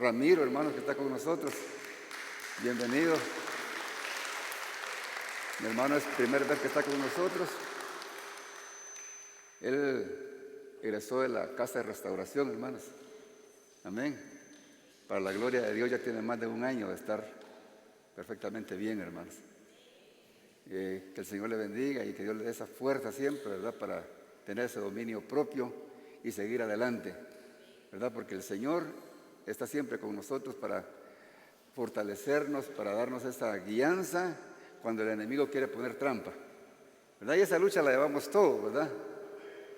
Ramiro, hermano, que está con nosotros. Bienvenido. Mi hermano es primera vez que está con nosotros. Él egresó de la casa de restauración, hermanos. Amén. Para la gloria de Dios ya tiene más de un año de estar perfectamente bien, hermanos. Que el Señor le bendiga y que Dios le dé esa fuerza siempre, ¿verdad? Para tener ese dominio propio y seguir adelante, ¿verdad? Porque el Señor está siempre con nosotros para fortalecernos, para darnos esa guianza cuando el enemigo quiere poner trampa, ¿verdad? Y esa lucha la llevamos todos, ¿verdad?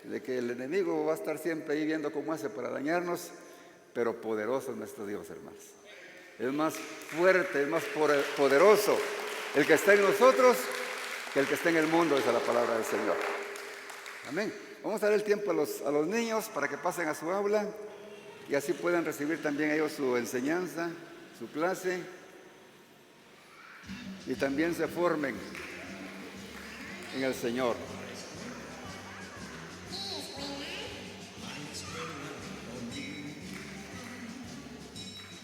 De que el enemigo va a estar siempre ahí viendo cómo hace para dañarnos, pero poderoso es nuestro Dios, hermanos. Es más fuerte, es más poderoso el que está en nosotros que el que está en el mundo, dice la palabra del Señor. Amén. Vamos a dar el tiempo a los niños para que pasen a su aula y así puedan recibir también ellos su enseñanza, su clase, y también se formen en el Señor.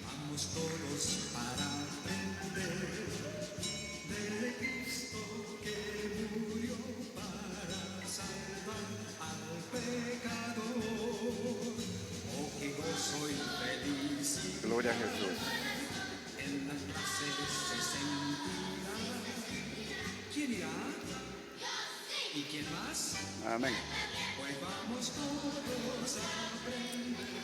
Vamos todos para aprender del Cristo que murió para salvar al pecador. Oh, qué gozo y felicidad. Gloria a Jesús. En la clase se sentirá. ¿Quién irá? ¿Y quién más? Amén. Pues vamos todos a aprender.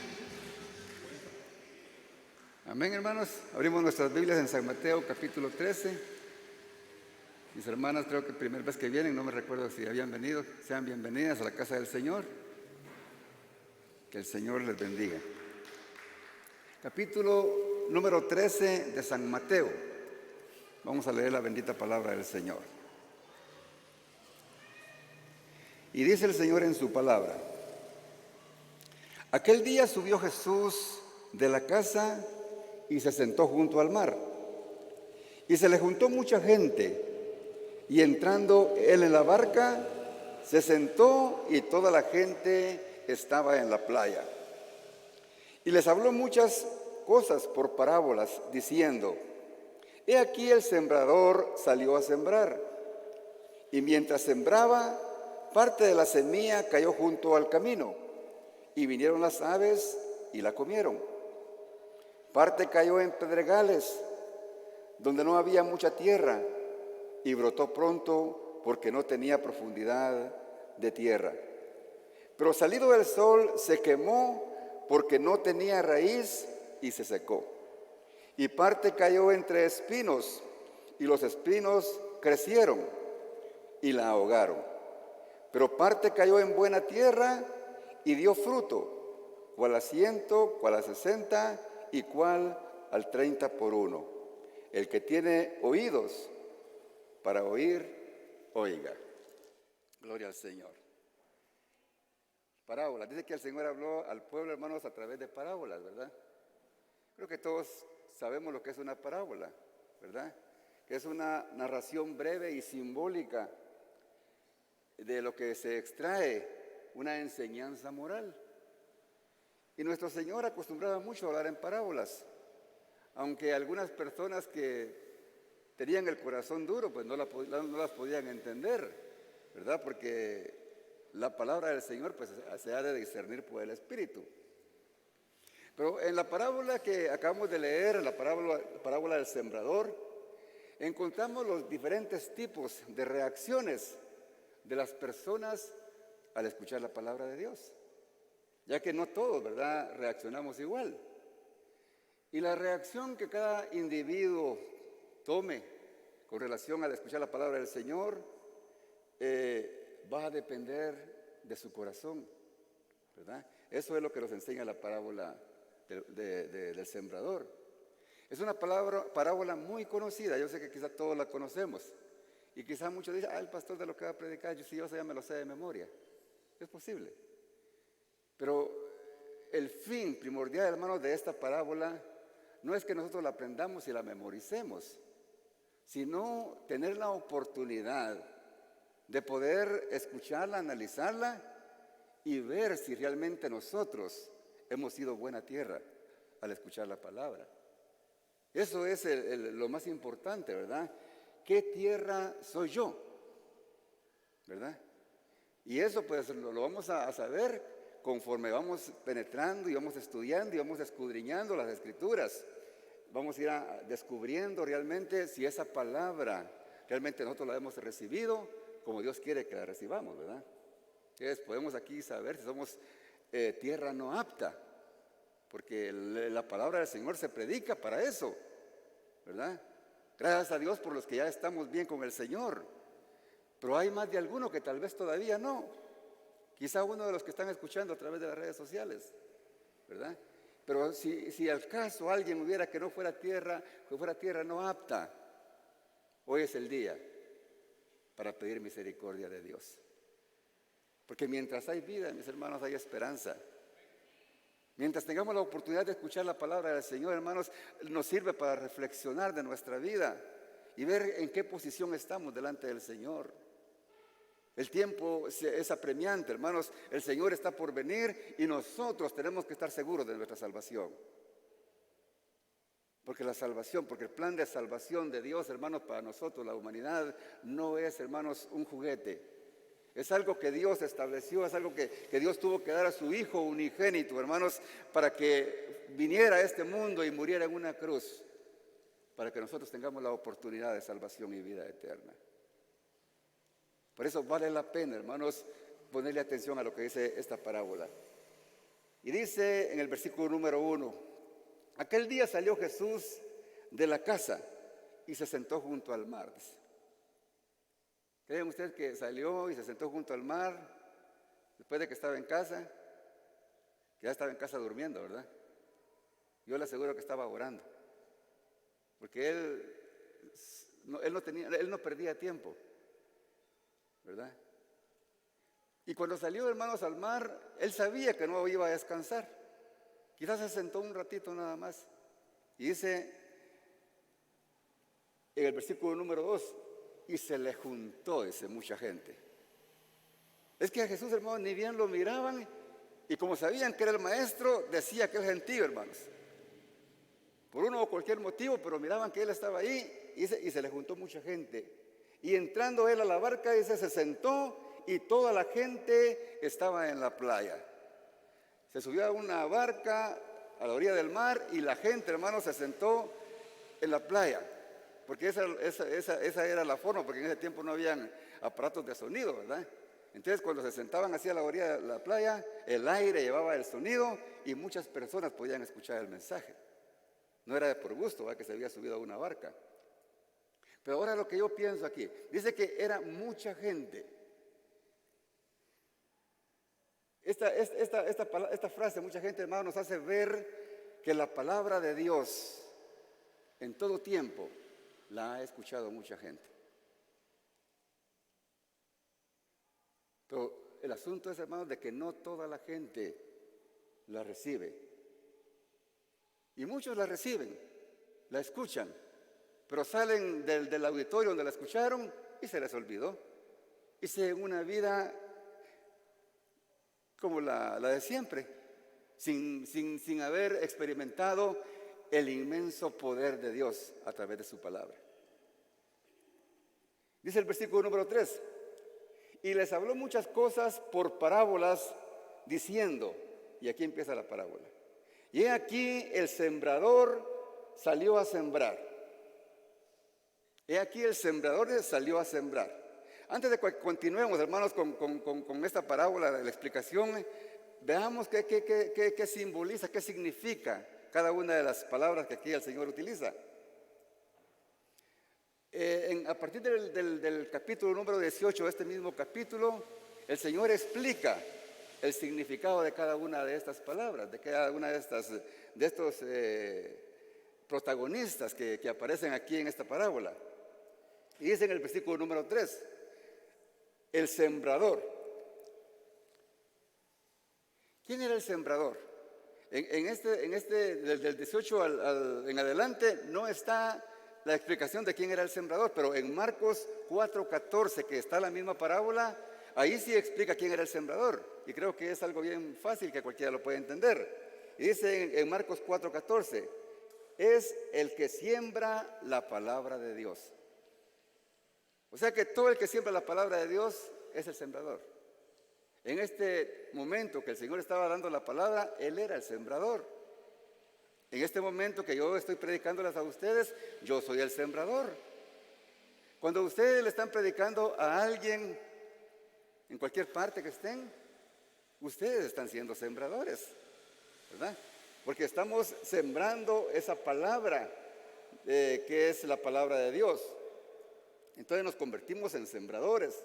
Amén, hermanos. Abrimos nuestras Biblias en San Mateo, capítulo 13. Mis hermanas, creo que primera vez que vienen, no me recuerdo si habían venido. Sean bienvenidas a la casa del Señor. Que el Señor les bendiga. Capítulo número 13 de San Mateo. Vamos a leer la bendita palabra del Señor. Y dice el Señor en su palabra: aquel día subió Jesús de la casa y se sentó junto al mar. Y se le juntó mucha gente, y entrando él en la barca, se sentó y toda la gente estaba en la playa. Y les habló muchas cosas por parábolas, diciendo: he aquí el sembrador salió a sembrar. Y mientras sembraba, parte de la semilla cayó junto al camino, y vinieron las aves y la comieron. Parte cayó en pedregales, donde no había mucha tierra, y brotó pronto porque no tenía profundidad de tierra. Pero salido el sol se quemó porque no tenía raíz y se secó. Y parte cayó entre espinos, y los espinos crecieron y la ahogaron. Pero parte cayó en buena tierra y dio fruto, cual a 100, cual a 60 y cual al 30 por uno. El que tiene oídos para oír, oiga. Gloria al Señor. Parábolas. Dice que el Señor habló al pueblo, hermanos, a través de parábolas, ¿verdad? Creo que todos sabemos lo que es una parábola, ¿verdad? Que es una narración breve y simbólica de lo que se extrae una enseñanza moral. Y nuestro Señor acostumbraba mucho a hablar en parábolas, aunque algunas personas que tenían el corazón duro, pues no las podían entender, ¿verdad? Porque la palabra del Señor pues se ha de discernir por el Espíritu. Pero en la parábola que acabamos de leer, la parábola del sembrador, encontramos los diferentes tipos de reacciones de las personas al escuchar la palabra de Dios, ya que no todos, ¿verdad?, reaccionamos igual. Y la reacción que cada individuo tome con relación al escuchar la palabra del Señor va a depender de su corazón, ¿verdad? Eso es lo que nos enseña la parábola del sembrador. Es una parábola muy conocida, yo sé que quizá todos la conocemos. Y quizá muchos dicen: el pastor de lo que va a predicar, yo ya me lo sé de memoria. Es posible. Pero el fin primordial, hermanos, de esta parábola no es que nosotros la aprendamos y la memoricemos, sino tener la oportunidad de poder escucharla, analizarla y ver si realmente nosotros hemos sido buena tierra al escuchar la palabra. Eso es lo más importante, ¿verdad? ¿Qué tierra soy yo? ¿Verdad? Y eso pues lo vamos a saber conforme vamos penetrando y vamos estudiando y vamos escudriñando las Escrituras. Vamos a ir descubriendo realmente si esa palabra realmente nosotros la hemos recibido como Dios quiere que la recibamos, ¿verdad? Entonces podemos aquí saber si somos tierra no apta, porque la palabra del Señor se predica para eso, ¿verdad? Gracias a Dios por los que ya estamos bien con el Señor, pero hay más de alguno que tal vez todavía no. Quizá uno de los que están escuchando a través de las redes sociales, ¿verdad? Pero si al caso alguien hubiera que fuera tierra no apta, hoy es el día para pedir misericordia de Dios. Porque mientras hay vida, mis hermanos, hay esperanza. Mientras tengamos la oportunidad de escuchar la palabra del Señor, hermanos, nos sirve para reflexionar de nuestra vida y ver en qué posición estamos delante del Señor. El tiempo es apremiante, hermanos. El Señor está por venir y nosotros tenemos que estar seguros de nuestra salvación. Porque el plan de salvación de Dios, hermanos, para nosotros, la humanidad, no es, hermanos, un juguete. Es algo que Dios estableció, es algo que Dios tuvo que dar a su Hijo unigénito, hermanos, para que viniera a este mundo y muriera en una cruz, para que nosotros tengamos la oportunidad de salvación y vida eterna. Por eso vale la pena, hermanos, ponerle atención a lo que dice esta parábola. Y dice en el versículo número 1, aquel día salió Jesús de la casa y se sentó junto al mar. ¿Creen ustedes que salió y se sentó junto al mar después de que estaba en casa? Que ya estaba en casa durmiendo, ¿verdad? Yo le aseguro que estaba orando. Porque él no perdía tiempo, ¿verdad? Y cuando salió, hermanos, al mar, él sabía que no iba a descansar. Quizás se sentó un ratito nada más. Y dice en el versículo número 2, y se le juntó, dice, mucha gente. Es que a Jesús, hermanos, ni bien lo miraban, y como sabían que era el maestro, decía que era gentío, hermanos. Por uno o cualquier motivo, pero miraban que él estaba ahí, y se le juntó mucha gente. Y entrando él a la barca, dice, se sentó, y toda la gente estaba en la playa. Se subió a una barca a la orilla del mar, y la gente, hermanos, se sentó en la playa. Porque esa era la forma, porque en ese tiempo no habían aparatos de sonido, ¿verdad? Entonces cuando se sentaban así a la orilla de la playa, el aire llevaba el sonido y muchas personas podían escuchar el mensaje. No era de por gusto, ¿verdad?, que se había subido a una barca. Pero ahora lo que yo pienso aquí, dice que era mucha gente. Esta frase, mucha gente, hermano, nos hace ver que la palabra de Dios en todo tiempo la ha escuchado mucha gente. Pero el asunto es, hermanos, de que no toda la gente la recibe. Y muchos la reciben, la escuchan, pero salen del auditorio donde la escucharon y se les olvidó. Y siguen una vida como la de siempre, sin haber experimentado el inmenso poder de Dios a través de su palabra. Dice el versículo número 3, y les habló muchas cosas por parábolas, diciendo, y aquí empieza la parábola, y he aquí el sembrador salió a sembrar. He aquí el sembrador salió a sembrar. Antes de que continuemos, hermanos, con esta parábola, la explicación, veamos qué simboliza, qué significa cada una de las palabras que aquí el Señor utiliza. A partir del capítulo número 18 de este mismo capítulo, el Señor explica el significado de cada una de estas palabras, de cada una de estos protagonistas que aparecen aquí en esta parábola. Y dice en el versículo número 3, el sembrador. ¿Quién era el sembrador? Del 18 en adelante no está la explicación de quién era el sembrador, pero en Marcos 4:14, que está la misma parábola, ahí sí explica quién era el sembrador. Y creo que es algo bien fácil que cualquiera lo puede entender. Y dice en Marcos 4:14, es el que siembra la palabra de Dios. O sea que todo el que siembra la palabra de Dios es el sembrador. En este momento que el Señor estaba dando la palabra, Él era el sembrador. En este momento que yo estoy predicándolas a ustedes, yo soy el sembrador. Cuando ustedes le están predicando a alguien, en cualquier parte que estén, ustedes están siendo sembradores, ¿verdad? Porque estamos sembrando esa palabra que es la palabra de Dios. Entonces nos convertimos en sembradores.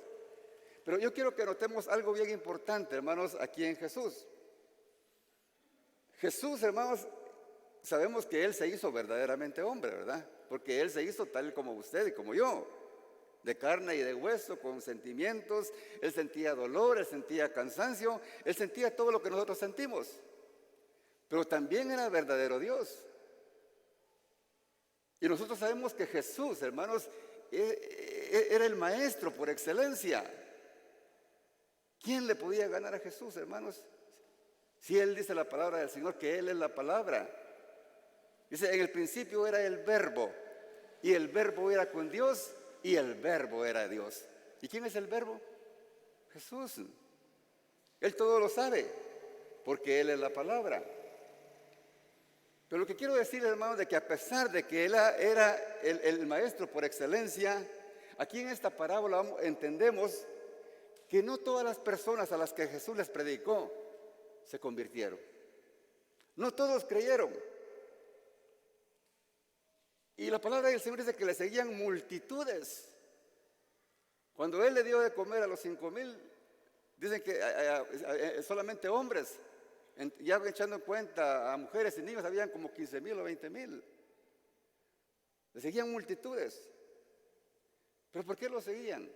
Pero yo quiero que notemos algo bien importante, hermanos, aquí en Jesús. Jesús, hermanos, sabemos que Él se hizo verdaderamente hombre, ¿verdad? Porque Él se hizo tal como usted y como yo, de carne y de hueso, con sentimientos. Él sentía dolor, Él sentía cansancio, Él sentía todo lo que nosotros sentimos. Pero también era verdadero Dios. Y nosotros sabemos que Jesús, hermanos, era el maestro por excelencia. ¿Quién le podía ganar a Jesús, hermanos? Si Él dice la palabra del Señor, que Él es la palabra. Dice, en el principio era el Verbo, y el Verbo era con Dios, y el Verbo era Dios. ¿Y quién es el Verbo? Jesús. Él todo lo sabe, porque Él es la palabra. Pero lo que quiero decir, hermanos, de que a pesar de que Él era el maestro por excelencia, aquí en esta parábola entendemos que no todas las personas a las que Jesús les predicó se convirtieron. No todos creyeron. Y la palabra del Señor dice que le seguían multitudes. Cuando Él le dio de comer a los 5,000, dicen que solamente hombres, ya echando en cuenta a mujeres y niños, habían como 15,000 o 20,000. Le seguían multitudes. ¿Pero por qué lo seguían?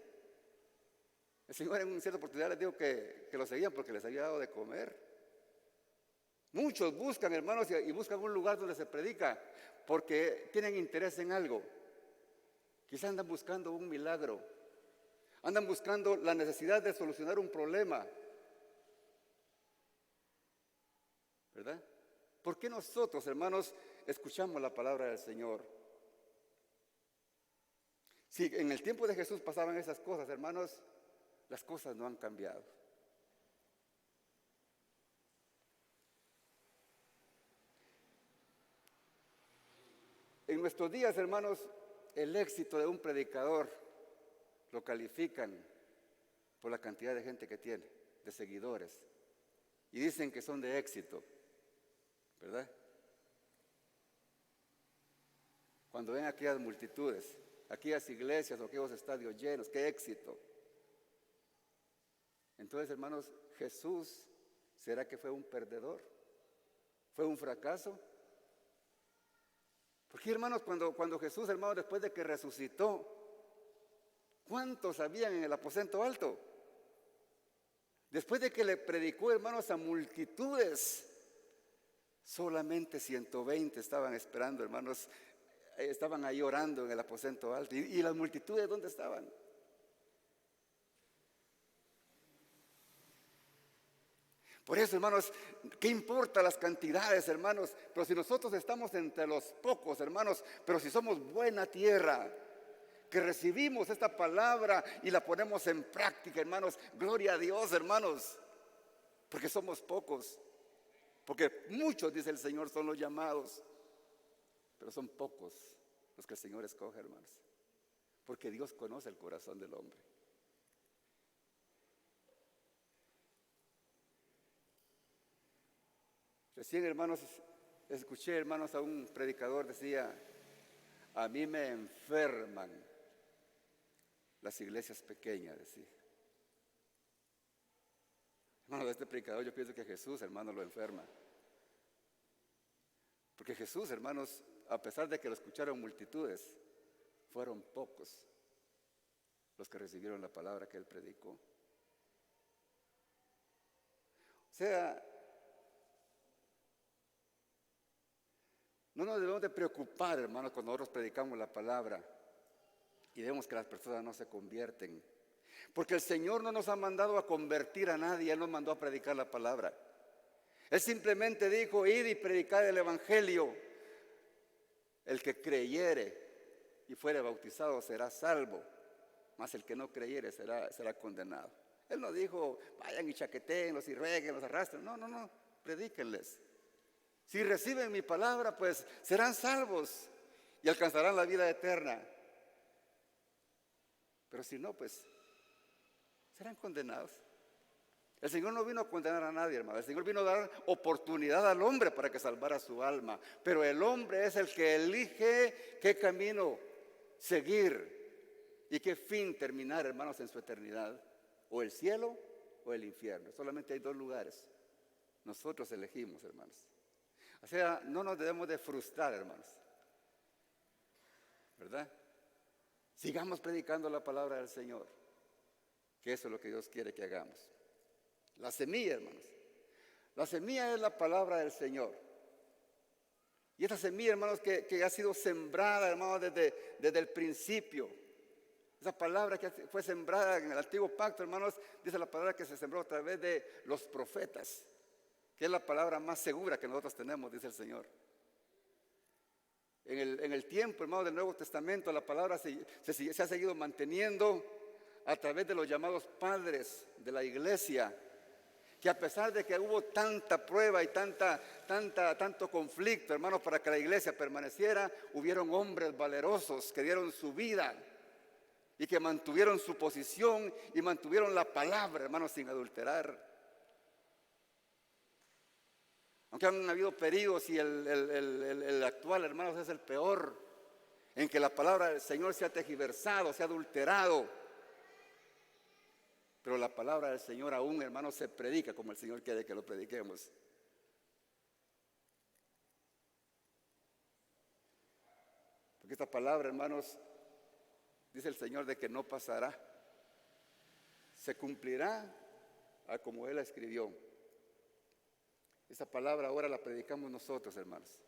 El Señor en una cierta oportunidad les dijo que lo seguían porque les había dado de comer. Muchos buscan, hermanos, y buscan un lugar donde se predica porque tienen interés en algo. Quizás andan buscando un milagro. Andan buscando la necesidad de solucionar un problema. ¿Verdad? ¿Por qué nosotros, hermanos, escuchamos la palabra del Señor? Si en el tiempo de Jesús pasaban esas cosas, hermanos, las cosas no han cambiado. En nuestros días, hermanos, el éxito de un predicador lo califican por la cantidad de gente que tiene, de seguidores. Y dicen que son de éxito, ¿verdad? Cuando ven aquellas multitudes, aquellas iglesias o aquellos estadios llenos, qué éxito. Entonces, hermanos, Jesús, ¿será que fue un perdedor? ¿Fue un fracaso? Porque, hermanos, cuando Jesús, hermanos, después de que resucitó, ¿cuántos habían en el aposento alto? Después de que le predicó, hermanos, a multitudes, solamente 120 estaban esperando, hermanos, estaban ahí orando en el aposento alto. ¿Y las multitudes dónde estaban? Por eso, hermanos, ¿qué importa las cantidades, hermanos? Pero si nosotros estamos entre los pocos, hermanos, pero si somos buena tierra, que recibimos esta palabra y la ponemos en práctica, hermanos, gloria a Dios, hermanos, porque somos pocos, porque muchos, dice el Señor, son los llamados, pero son pocos los que el Señor escoge, hermanos, porque Dios conoce el corazón del hombre. Recién, hermanos, escuché, hermanos, a un predicador, decía, a mí me enferman las iglesias pequeñas, decía. Hermanos, este predicador, yo pienso que Jesús, hermanos, lo enferma. Porque Jesús, hermanos, a pesar de que lo escucharon multitudes, fueron pocos los que recibieron la palabra que Él predicó. O sea, no nos debemos de preocupar, hermanos, cuando nosotros predicamos la palabra y vemos que las personas no se convierten. Porque el Señor no nos ha mandado a convertir a nadie, Él nos mandó a predicar la palabra. Él simplemente dijo, id y predicad el evangelio. El que creyere y fuere bautizado será salvo, mas el que no creyere será condenado. Él no dijo, vayan y chaquetéenlos y ruéguenlos, arrastren. No, no, no, predíquenles. Si reciben mi palabra, pues serán salvos y alcanzarán la vida eterna. Pero si no, pues serán condenados. El Señor no vino a condenar a nadie, hermano. El Señor vino a dar oportunidad al hombre para que salvara su alma. Pero el hombre es el que elige qué camino seguir y qué fin terminar, hermanos, en su eternidad. O el cielo o el infierno. Solamente hay dos lugares. Nosotros elegimos, hermanos. O sea, no nos debemos de frustrar, hermanos. ¿Verdad? Sigamos predicando la palabra del Señor. Que eso es lo que Dios quiere que hagamos. La semilla, hermanos. La semilla es la palabra del Señor. Y esta semilla, hermanos, que ha sido sembrada, hermanos, desde el principio. Esa palabra que fue sembrada en el antiguo pacto, hermanos, dice la palabra que se sembró a través de los profetas, que es la palabra más segura que nosotros tenemos, dice el Señor. En el tiempo, hermanos, del Nuevo Testamento, la palabra se ha seguido manteniendo a través de los llamados padres de la iglesia, que a pesar de que hubo tanta prueba y tanto conflicto, hermanos, para que la iglesia permaneciera, hubieron hombres valerosos que dieron su vida y que mantuvieron su posición y mantuvieron la palabra, hermanos, sin adulterar. Aunque han habido periodos y el actual, hermanos, es el peor, en que la palabra del Señor se ha tergiversado, se ha adulterado. Pero la palabra del Señor aún, hermanos, se predica como el Señor quiere que lo prediquemos. Porque esta palabra, hermanos, dice el Señor de que no pasará. Se cumplirá a como Él la escribió. Esta palabra ahora la predicamos nosotros, hermanos.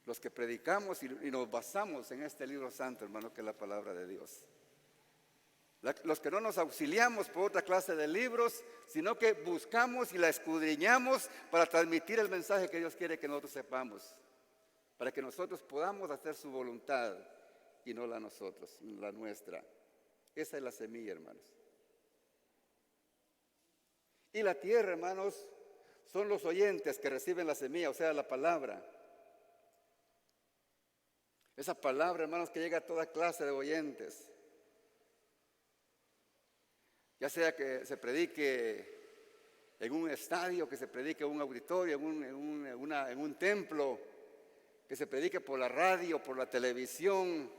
Los que predicamos y nos basamos en este libro santo, hermanos, que es la palabra de Dios. Los que no nos auxiliamos por otra clase de libros, sino que buscamos y la escudriñamos para transmitir el mensaje que Dios quiere que nosotros sepamos, para que nosotros podamos hacer su voluntad y no la nosotros, la nuestra. Esa es la semilla, hermanos. Y la tierra, hermanos, son los oyentes que reciben la semilla, o sea, la palabra. Esa palabra, hermanos, que llega a toda clase de oyentes. Ya sea que se predique en un estadio, que se predique en un auditorio, en un templo, que se predique por la radio, por la televisión,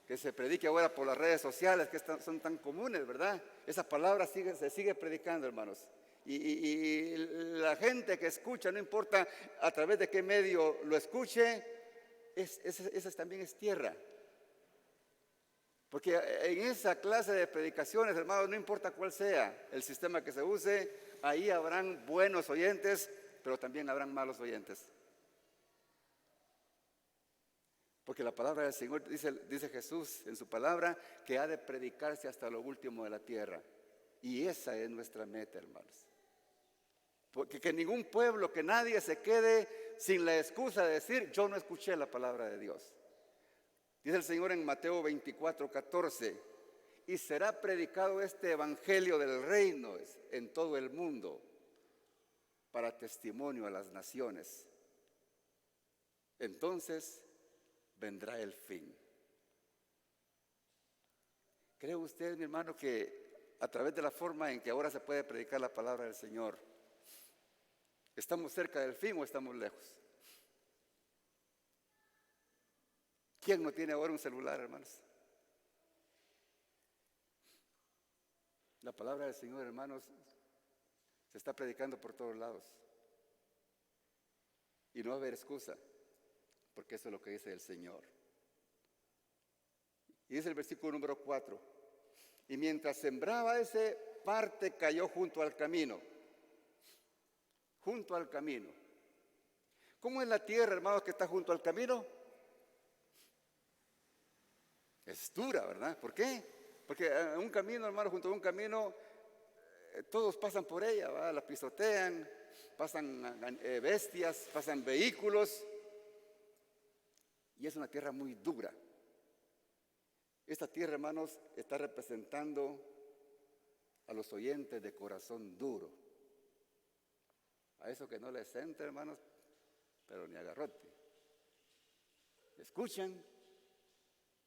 que se predique ahora por las redes sociales, que son tan comunes, ¿verdad? Esa palabra se sigue predicando, hermanos. Y la gente que escucha, no importa a través de qué medio lo escuche, esa también es tierra. Porque en esa clase de predicaciones, hermanos, no importa cuál sea el sistema que se use, ahí habrán buenos oyentes, pero también habrán malos oyentes. Porque la palabra del Señor, dice Jesús en su palabra, que ha de predicarse hasta lo último de la tierra. Y esa es nuestra meta, hermanos. Porque que ningún pueblo, que nadie se quede sin la excusa de decir, yo no escuché la palabra de Dios. Dice el Señor en Mateo 24:14, y será predicado este evangelio del reino en todo el mundo para testimonio a las naciones. Entonces vendrá el fin. ¿Cree usted, mi hermano, que a través de la forma en que ahora se puede predicar la palabra del Señor, estamos cerca del fin o estamos lejos? ¿Quién no tiene ahora un celular, hermanos? La palabra del Señor, hermanos, se está predicando por todos lados. Y no va a haber excusa, porque eso es lo que dice el Señor. Y dice el versículo número 4, y mientras sembraba ese, parte cayó junto al camino. Junto al camino. ¿Cómo es la tierra, hermanos, que está junto al camino? Es dura, ¿verdad? ¿Por qué? Porque un camino, hermano, junto a un camino, todos pasan por ella, ¿verdad? La pisotean, pasan bestias, pasan vehículos. Y es una tierra muy dura. Esta tierra, hermanos, está representando a los oyentes de corazón duro. A eso que no les entra, hermanos, pero ni agarrote. Escuchan,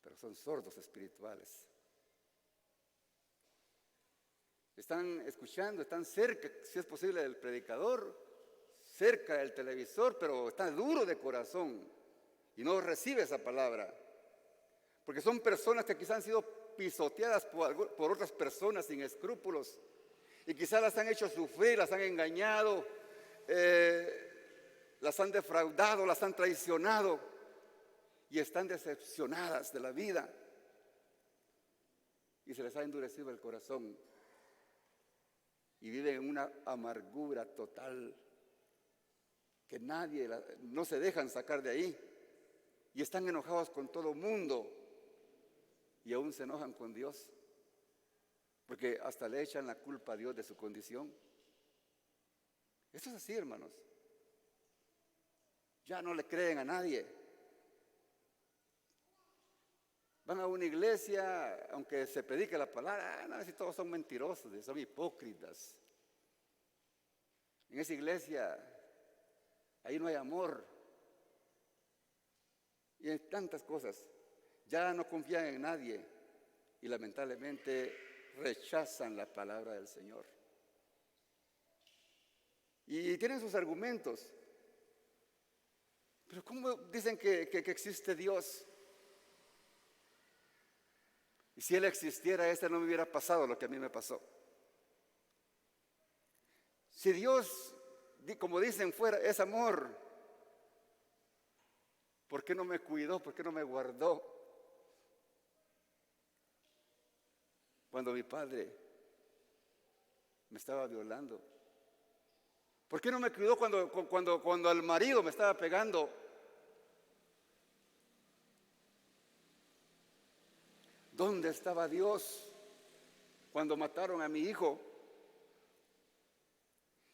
pero son sordos espirituales. Están escuchando, están cerca, si es posible, del predicador, cerca del televisor, pero está duro de corazón y no recibe esa palabra. Porque son personas que quizás han sido pisoteadas por otras personas sin escrúpulos y quizás las han hecho sufrir, las han engañado, las han defraudado, las han traicionado y están decepcionadas de la vida y se les ha endurecido el corazón y viven en una amargura total que no se dejan sacar de ahí y están enojados con todo el mundo y aún se enojan con Dios porque hasta le echan la culpa a Dios de su condición. Esto es así, hermanos. Ya no le creen a nadie. Van a una iglesia, aunque se predique la palabra, no, si todos son mentirosos, son hipócritas. En esa iglesia, ahí no hay amor. Y en tantas cosas. Ya no confían en nadie y lamentablemente rechazan la palabra del Señor. Y tienen sus argumentos. Pero ¿cómo dicen que existe Dios? Y si Él existiera, no me hubiera pasado lo que a mí me pasó. Si Dios, como dicen fuera, es amor, ¿por qué no me cuidó? ¿Por qué no me guardó? Cuando mi padre me estaba violando. ¿Por qué no me cuidó cuando el marido me estaba pegando? ¿Dónde estaba Dios cuando mataron a mi hijo?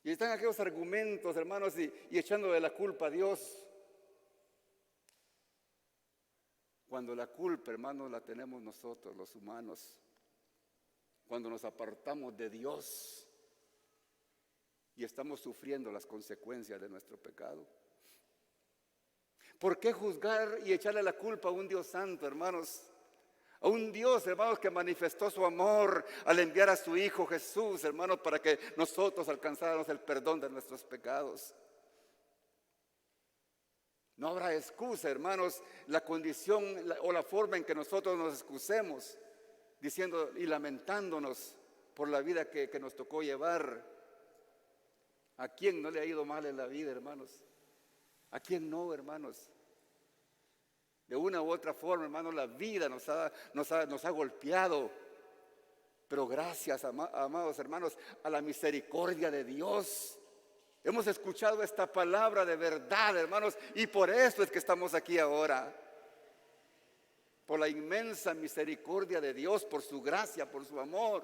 Y están aquellos argumentos, hermanos, y echándole la culpa a Dios. Cuando la culpa, hermanos, la tenemos nosotros, los humanos. Cuando nos apartamos de Dios y estamos sufriendo las consecuencias de nuestro pecado. ¿Por qué juzgar y echarle la culpa a un Dios santo, hermanos? A un Dios, hermanos, que manifestó su amor al enviar a su Hijo Jesús, hermanos, para que nosotros alcanzáramos el perdón de nuestros pecados. No habrá excusa, hermanos, la condición o la forma en que nosotros nos excusemos, diciendo y lamentándonos por la vida que nos tocó llevar. ¿A quién no le ha ido mal en la vida, hermanos? ¿A quién no, hermanos? De una u otra forma, hermanos, la vida nos ha golpeado. Pero gracias, amados hermanos, a la misericordia de Dios. Hemos escuchado esta palabra de verdad, hermanos, y por eso es que estamos aquí ahora. Por la inmensa misericordia de Dios, por su gracia, por su amor,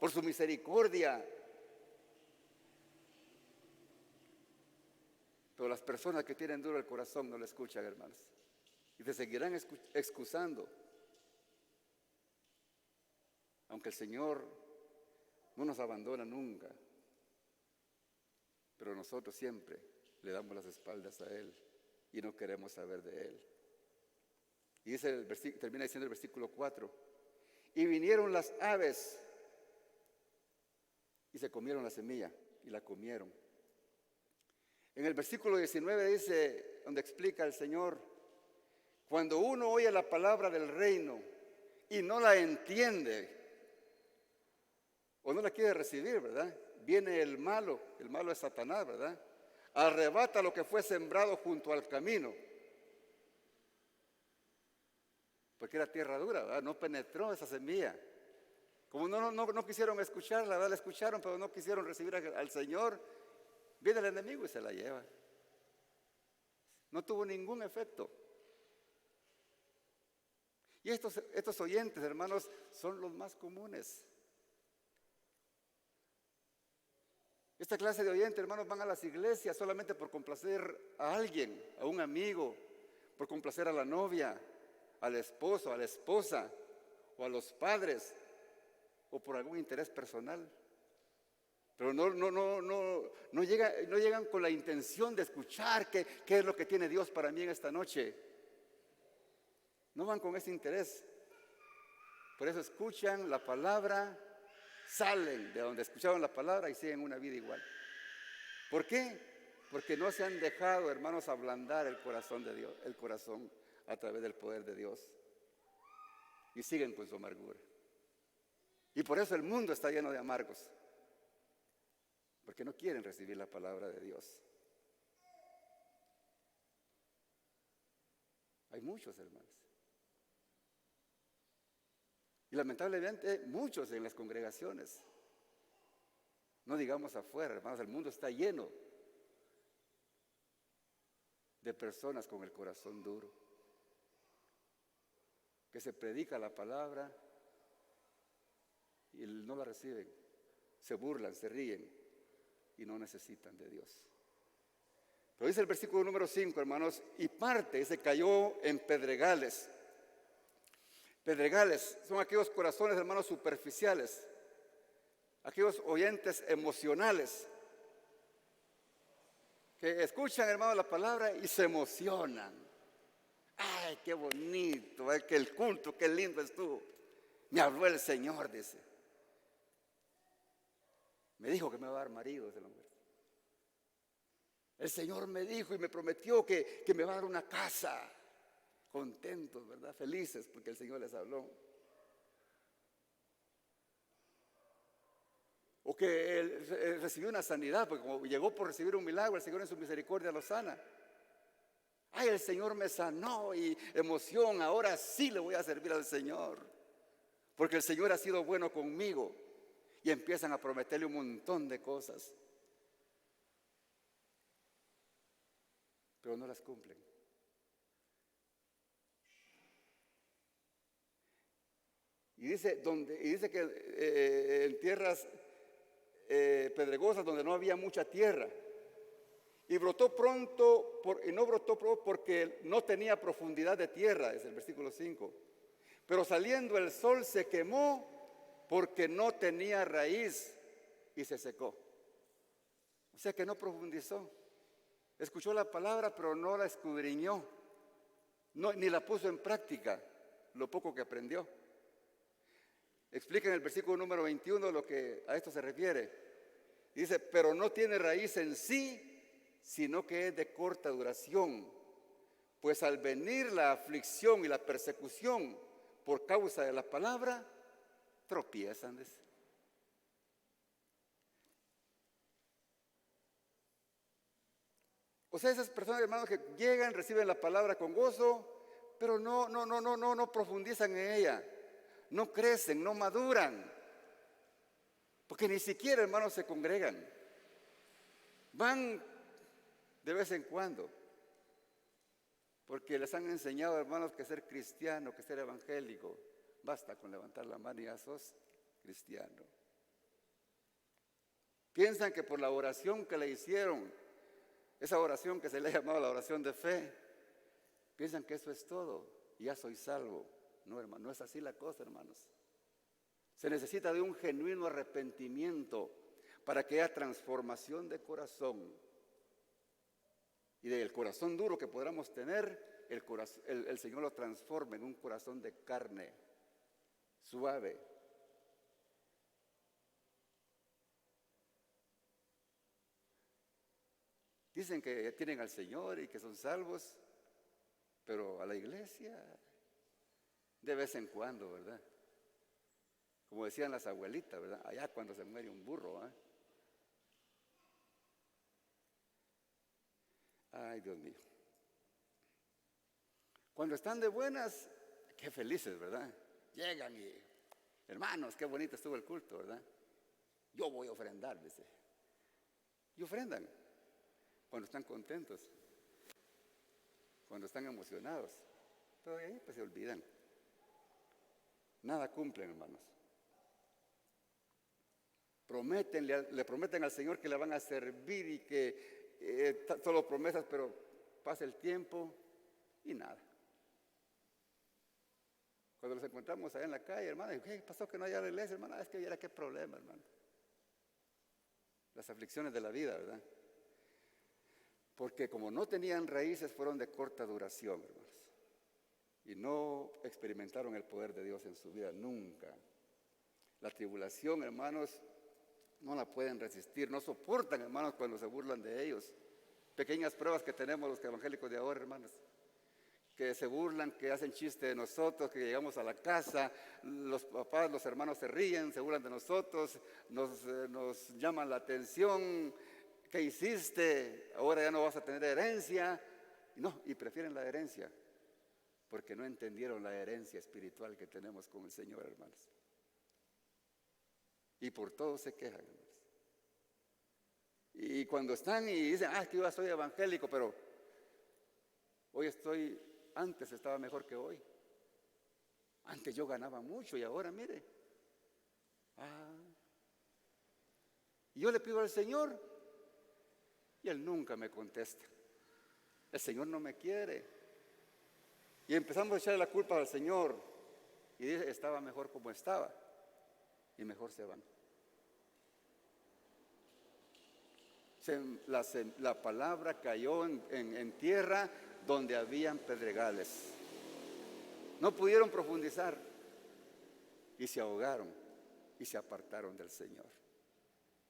por su misericordia. Pero las personas que tienen duro el corazón no lo escuchan, hermanos. Y se seguirán excusando. Aunque el Señor no nos abandona nunca. Pero nosotros siempre le damos las espaldas a Él y no queremos saber de Él. Y termina diciendo el versículo 4. Y vinieron las aves y se comieron la semilla y la comieron. En el versículo 19 dice, donde explica el Señor, cuando uno oye la palabra del reino y no la entiende o no la quiere recibir, ¿verdad? Viene el malo es Satanás, ¿verdad? Arrebata lo que fue sembrado junto al camino. Porque era tierra dura, ¿verdad? No penetró esa semilla. Como no quisieron escucharla, ¿verdad? La escucharon, pero no quisieron recibir al Señor. Viene el enemigo y se la lleva. No tuvo ningún efecto. Y estos oyentes, hermanos, son los más comunes. Esta clase de oyentes, hermanos, van a las iglesias solamente por complacer a alguien, a un amigo, por complacer a la novia, al esposo, a la esposa, o a los padres, o por algún interés personal. Pero no llegan con la intención de escuchar qué es lo que tiene Dios para mí en esta noche. No van con ese interés. Por eso escuchan la palabra, salen de donde escucharon la palabra y siguen una vida igual. ¿Por qué? Porque no se han dejado, hermanos, ablandar el corazón de Dios, el corazón a través del poder de Dios. Y siguen con su amargura. Y por eso el mundo está lleno de amargos. Porque no quieren recibir la palabra de Dios. Hay muchos, hermanos. Y lamentablemente muchos en las congregaciones. No digamos afuera, hermanos, el mundo está lleno de personas con el corazón duro. Que se predica la palabra y no la reciben. Se burlan, se ríen y no necesitan de Dios. Pero dice el versículo número 5, hermanos, y parte se cayó en pedregales. Pedregales son aquellos corazones, hermanos, superficiales, aquellos oyentes emocionales que escuchan, hermanos, la palabra y se emocionan. Ay, qué bonito, ay, que el culto, qué lindo estuvo. Me habló el Señor, dice. Me dijo que me va a dar marido, dice la mujer. El Señor me dijo y me prometió que me va a dar una casa. Contentos, ¿verdad? Felices porque el Señor les habló. O que él recibió una sanidad, porque como llegó por recibir un milagro, el Señor en su misericordia lo sana. Ay, el Señor me sanó y emoción, ahora sí le voy a servir al Señor. Porque el Señor ha sido bueno conmigo. Y empiezan a prometerle un montón de cosas. Pero no las cumplen. Y dice que en tierras pedregosas donde no había mucha tierra. Y brotó pronto, y no brotó pronto porque no tenía profundidad de tierra, es el versículo 5. Pero saliendo el sol se quemó porque no tenía raíz y se secó. O sea que no profundizó. Escuchó la palabra, pero no la escudriñó. Ni la puso en práctica, lo poco que aprendió. Explica en el versículo número 21 lo que a esto se refiere. Dice, pero no tiene raíz en sí, sino que es de corta duración. Pues al venir la aflicción y la persecución por causa de la palabra, tropiezan. O sea, esas personas, hermanos, que llegan, reciben la palabra con gozo, pero no profundizan en ella. No crecen, no maduran. Porque ni siquiera, hermanos, se congregan. Van de vez en cuando. Porque les han enseñado, hermanos, que ser cristiano, que ser evangélico, basta con levantar la mano y ya sos cristiano. Piensan que por la oración que le hicieron, esa oración que se le ha llamado la oración de fe, piensan que eso es todo y ya soy salvo. No, hermano, no es así la cosa, hermanos. Se necesita de un genuino arrepentimiento para que haya transformación de corazón. Y del corazón duro que podamos tener, el Señor lo transforma en un corazón de carne, suave. Dicen que tienen al Señor y que son salvos, pero a la iglesia de vez en cuando, ¿verdad? Como decían las abuelitas, ¿verdad? Allá cuando se muere un burro, ¿eh? Ay, Dios mío. Cuando están de buenas, qué felices, ¿verdad? Llegan y, hermanos, qué bonito estuvo el culto, ¿verdad? Yo voy a ofrendar, dice. Y ofrendan cuando están contentos, cuando están emocionados. Pero ahí pues se olvidan. Nada cumplen, hermanos. le prometen al Señor que le van a servir y que solo promesas, pero pasa el tiempo y nada. Cuando los encontramos allá en la calle, hermano, ¿qué pasó que no haya la iglesia, hermana? Es que viera qué problema, hermano. Las aflicciones de la vida, ¿verdad? Porque como no tenían raíces, fueron de corta duración, hermanos. Y no experimentaron el poder de Dios en su vida, nunca. La tribulación, hermanos, no la pueden resistir, no soportan, hermanos, cuando se burlan de ellos. Pequeñas pruebas que tenemos los evangélicos de ahora, hermanos, que se burlan, que hacen chiste de nosotros, que llegamos a la casa, los papás, los hermanos se ríen, se burlan de nosotros, nos llaman la atención. ¿Qué hiciste? Ahora ya no vas a tener herencia. No, y prefieren la herencia, porque no entendieron la herencia espiritual que tenemos con el Señor, hermanos. Y por todo se quejan, hermanos. Y cuando están y dicen, es que yo soy evangélico, pero antes estaba mejor que hoy. Antes yo ganaba mucho y ahora mire. Y yo le pido al Señor y Él nunca me contesta. El Señor no me quiere. Y empezamos a echarle la culpa al Señor. Y dice, estaba mejor como estaba. Y mejor se van. La palabra cayó en tierra donde habían pedregales. No pudieron profundizar. Y se ahogaron. Y se apartaron del Señor.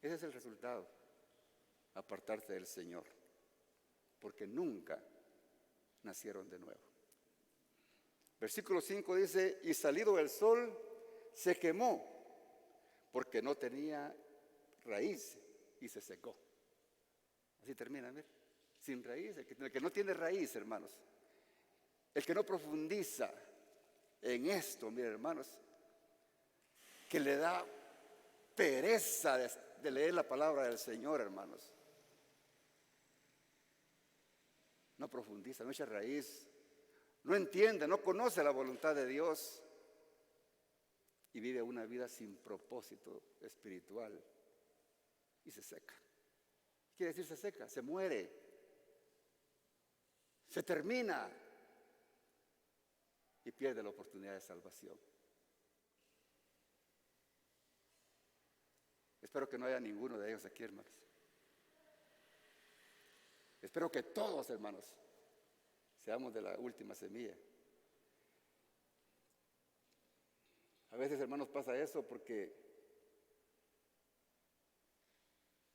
Ese es el resultado. Apartarse del Señor. Porque nunca nacieron de nuevo. Versículo 5 dice, y salido el sol, se quemó, porque no tenía raíz, y se secó. Así termina, mire, sin raíz, el que no tiene raíz, hermanos, el que no profundiza en esto, mire, hermanos, que le da pereza de leer la palabra del Señor, hermanos. No profundiza, no echa raíz, no entiende, no conoce la voluntad de Dios y vive una vida sin propósito espiritual y se seca. ¿Qué quiere decir se seca? Se muere, se termina y pierde la oportunidad de salvación. Espero que no haya ninguno de ellos aquí, hermanos. Espero que todos, hermanos, seamos de la última semilla. A veces, hermanos, pasa eso porque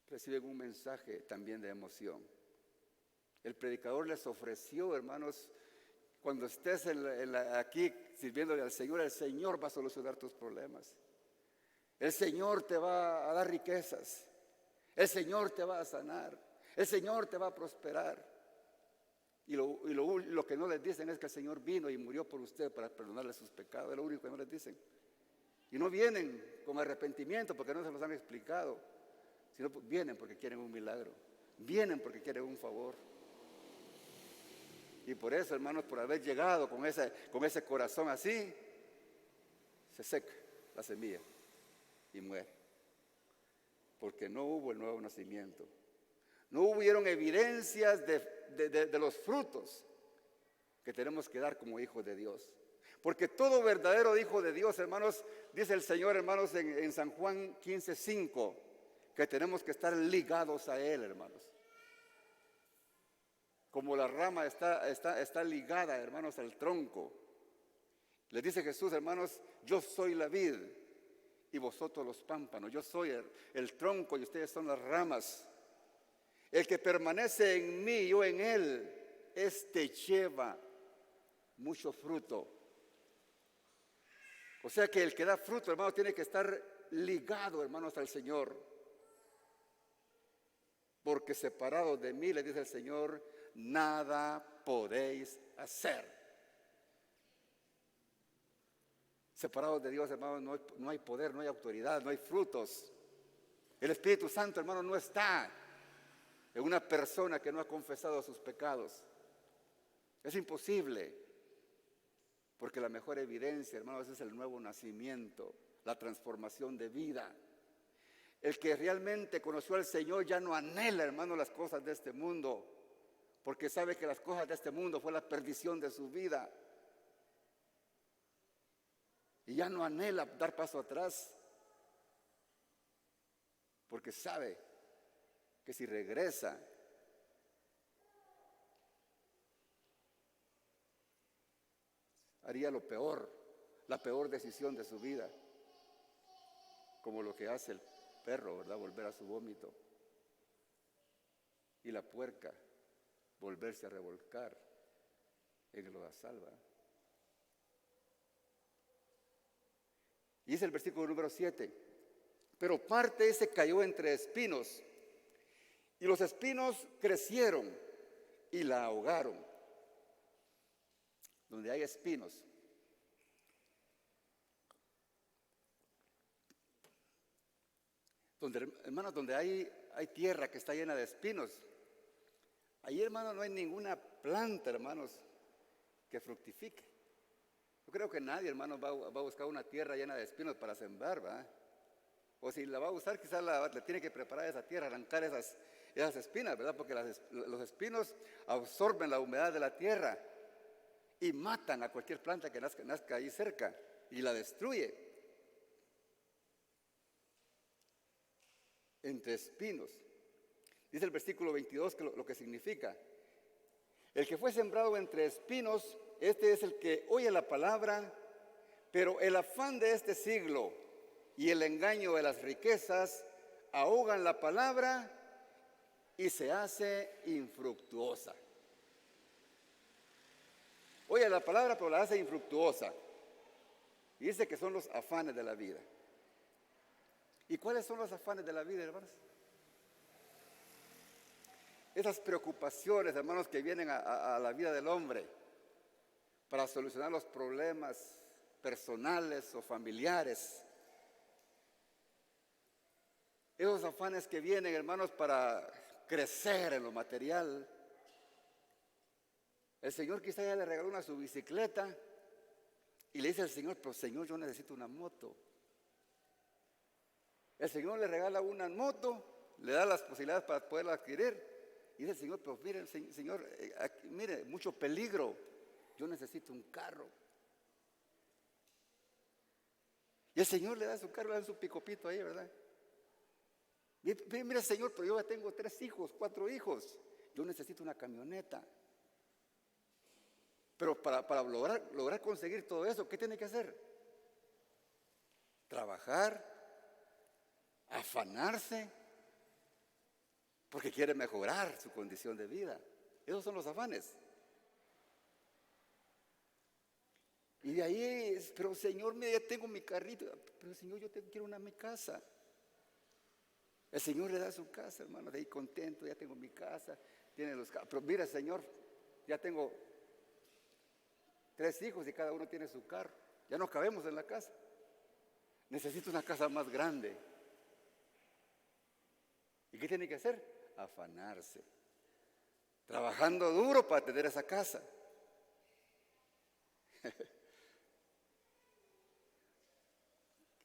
reciben un mensaje también de emoción. El predicador les ofreció, hermanos, cuando estés aquí sirviéndole al Señor, el Señor va a solucionar tus problemas. El Señor te va a dar riquezas. El Señor te va a sanar. El Señor te va a prosperar. Y lo que no les dicen es que el Señor vino y murió por usted para perdonarle sus pecados. Es lo único que no les dicen. Y no vienen con arrepentimiento porque no se los han explicado, sino vienen porque quieren un milagro. Vienen porque quieren un favor. Y por eso, hermanos, por haber llegado con ese corazón así, se seca la semilla y muere. Porque no hubo el nuevo nacimiento. No hubieron evidencias de los frutos que tenemos que dar como hijos de Dios. Porque todo verdadero hijo de Dios, hermanos, dice el Señor, hermanos, en San Juan 15:5, que tenemos que estar ligados a Él, hermanos. Como la rama está ligada, hermanos, al tronco. Les dice Jesús, hermanos, yo soy la vid y vosotros los pámpanos. Yo soy el tronco y ustedes son las ramas. El que permanece en mí y yo en él, este lleva mucho fruto. O sea que el que da fruto, hermanos, tiene que estar ligado, hermanos, al Señor. Porque separados de mí, le dice el Señor, nada podéis hacer. Separados de Dios, hermanos, no hay poder, no hay autoridad, no hay frutos. El Espíritu Santo, hermanos, no está en una persona que no ha confesado sus pecados. Es imposible, porque la mejor evidencia, hermanos, es el nuevo nacimiento, la transformación de vida. El que realmente conoció al Señor ya no anhela, hermano, las cosas de este mundo, porque sabe que las cosas de este mundo fue la perdición de su vida. Y ya no anhela dar paso atrás, porque sabe que si regresa, haría lo peor, la peor decisión de su vida, como lo que hace el perro, ¿verdad? Volver a su vómito. Y la puerca, volverse a revolcar en el lodazal, ¿verdad? Y dice el versículo número 7, pero parte ese cayó entre espinos, y los espinos crecieron y la ahogaron. Donde hay espinos, hermanos, donde hay tierra que está llena de espinos, ahí, hermanos, no hay ninguna planta, hermanos, que fructifique. Yo creo que nadie, hermanos, va a buscar una tierra llena de espinos para sembrar, ¿verdad? O si la va a usar, quizás le tiene que preparar esa tierra, arrancar esas espinas, ¿verdad? Porque los espinos absorben la humedad de la tierra y matan a cualquier planta que nazca ahí cerca y la destruye. Entre espinos. Dice el versículo 22 que lo que significa. El que fue sembrado entre espinos, este es el que oye la palabra, pero el afán de este siglo y el engaño de las riquezas ahogan la palabra y se hace infructuosa. Oye la palabra, pero la hace infructuosa. Y dice que son los afanes de la vida. ¿Y cuáles son los afanes de la vida, hermanos? Esas preocupaciones, hermanos, que vienen a la vida del hombre para solucionar los problemas personales o familiares. Esos afanes que vienen, hermanos, para crecer en lo material. El Señor quizá ya le regaló su bicicleta y le dice al Señor, pero Señor, yo necesito una moto. El Señor le regala una moto, le da las posibilidades para poderla adquirir. Y dice el Señor, pero mire, Señor, mire, mucho peligro, yo necesito un carro. Y el Señor le da su carro, le da su picopito ahí, ¿verdad? Mire, Señor, pero yo ya tengo 3 hijos, 4 hijos, yo necesito una camioneta. Pero para lograr conseguir todo eso, ¿qué tiene que hacer? Trabajar, afanarse, porque quiere mejorar su condición de vida. Esos son los afanes. Y de ahí, pero Señor, mira, ya tengo mi carrito, pero Señor, yo quiero mi casa. El Señor le da su casa, hermano, de ahí contento, ya tengo mi casa, tiene los carros. Pero mira, Señor, ya tengo 3 hijos y cada uno tiene su carro. Ya no cabemos en la casa. Necesito una casa más grande. ¿Y qué tiene que hacer? Afanarse. Trabajando duro para tener esa casa.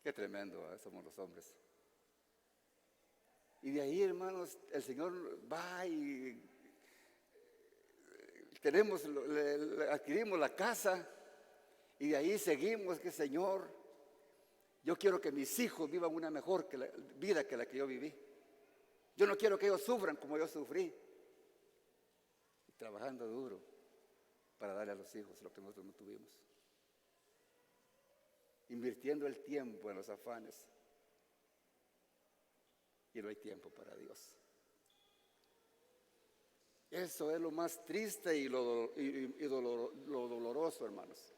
Qué tremendo, ¿eh? Somos los hombres. Y de ahí, hermanos, el Señor va y adquirimos la casa y de ahí seguimos, que Señor, yo quiero que mis hijos vivan una mejor vida que la que yo viví. Yo no quiero que ellos sufran como yo sufrí. Y trabajando duro para darle a los hijos lo que nosotros no tuvimos. Invirtiendo el tiempo en los afanes. Y no hay tiempo para Dios. Eso es lo más triste y lo doloroso, hermanos.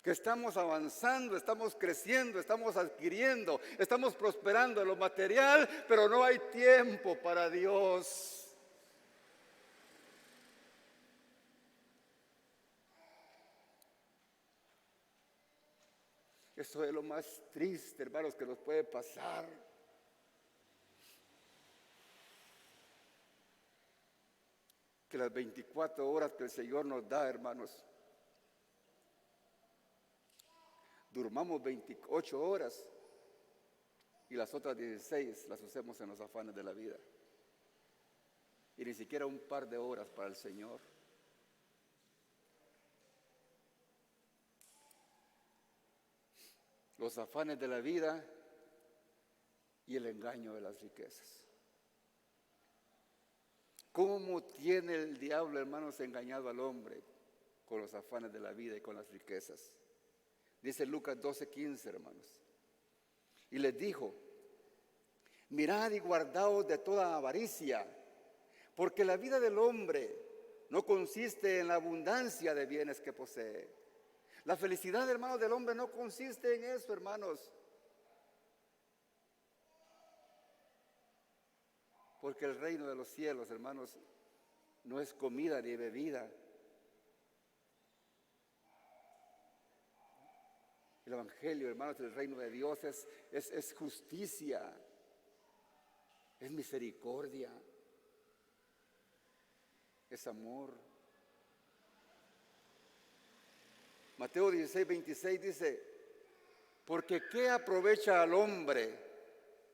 Que estamos avanzando, estamos creciendo, estamos adquiriendo, estamos prosperando en lo material, pero no hay tiempo para Dios. Eso es lo más triste, hermanos, que nos puede pasar. Que las 24 horas que el Señor nos da, hermanos, durmamos 28 horas y las otras 16 las usemos en los afanes de la vida. Y ni siquiera un par de horas para el Señor. Los afanes de la vida y el engaño de las riquezas. ¿Cómo tiene el diablo, hermanos, engañado al hombre con los afanes de la vida y con las riquezas? Dice Lucas 12:15, hermanos. Y les dijo: mirad y guardaos de toda avaricia, porque la vida del hombre no consiste en la abundancia de bienes que posee. La felicidad, hermanos, del hombre no consiste en eso, hermanos. Porque el reino de los cielos, hermanos, no es comida ni bebida. El evangelio, hermanos, del reino de Dios es justicia, es misericordia, es amor. Mateo 16:26 dice: porque ¿qué aprovecha al hombre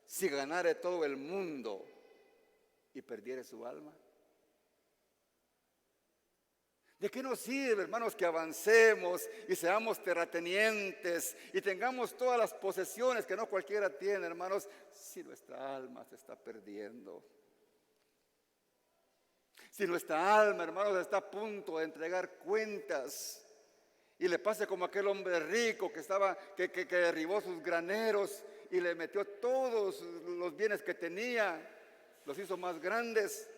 si ganare todo el mundo y perdiere su alma? ¿De qué nos sirve, hermanos, que avancemos y seamos terratenientes y tengamos todas las posesiones que no cualquiera tiene, hermanos, si nuestra alma se está perdiendo? Si nuestra alma, hermanos, está a punto de entregar cuentas y le pase como aquel hombre rico que derribó sus graneros y le metió todos los bienes que tenía, los hizo más grandes,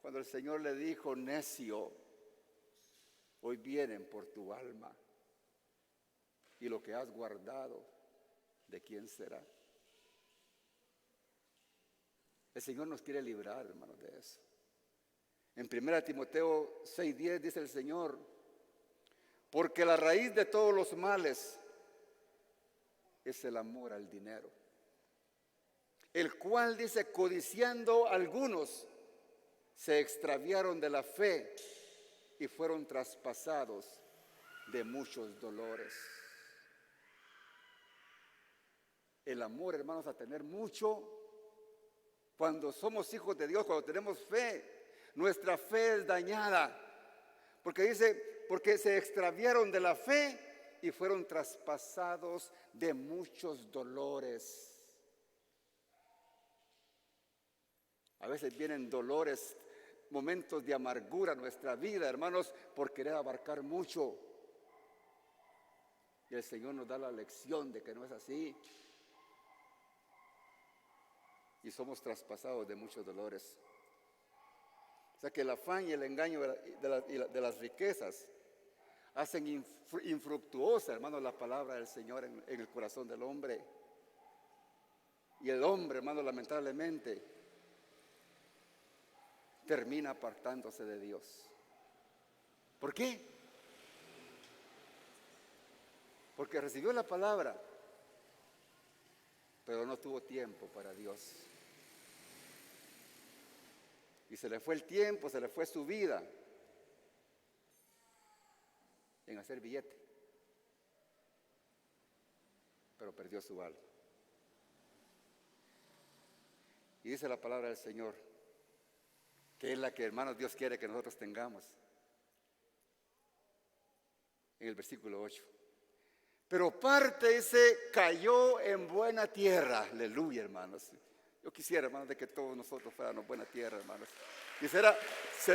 cuando el Señor le dijo: necio, hoy vienen por tu alma, y lo que has guardado, ¿de quién será? El Señor nos quiere librar, hermanos, de eso. En 1 Timoteo 6:10 dice el Señor: porque la raíz de todos los males es el amor al dinero, el cual, dice, codiciando algunos, se extraviaron de la fe y fueron traspasados de muchos dolores. El amor, hermanos, a tener mucho, cuando somos hijos de Dios, cuando tenemos fe, nuestra fe es dañada, porque dice: porque se extraviaron de la fe y fueron traspasados de muchos dolores. A veces vienen dolores, momentos de amargura en nuestra vida, hermanos, por querer abarcar mucho. Y el Señor nos da la lección de que no es así. Y somos traspasados de muchos dolores. O sea que el afán y el engaño de las riquezas hacen infructuosa, hermanos, la palabra del Señor en el corazón del hombre. Y el hombre, hermanos, lamentablemente termina apartándose de Dios. ¿Por qué? Porque recibió la palabra, pero no tuvo tiempo para Dios. Y se le fue el tiempo, se le fue su vida en hacer billete, pero perdió su alma. Y dice la palabra del Señor, que es la que, hermanos, Dios quiere que nosotros tengamos. En el versículo 8. Pero parte dice: cayó en buena tierra. Aleluya, hermanos. Yo quisiera, hermanos, de que todos nosotros fuéramos buena tierra, hermanos. Quisiera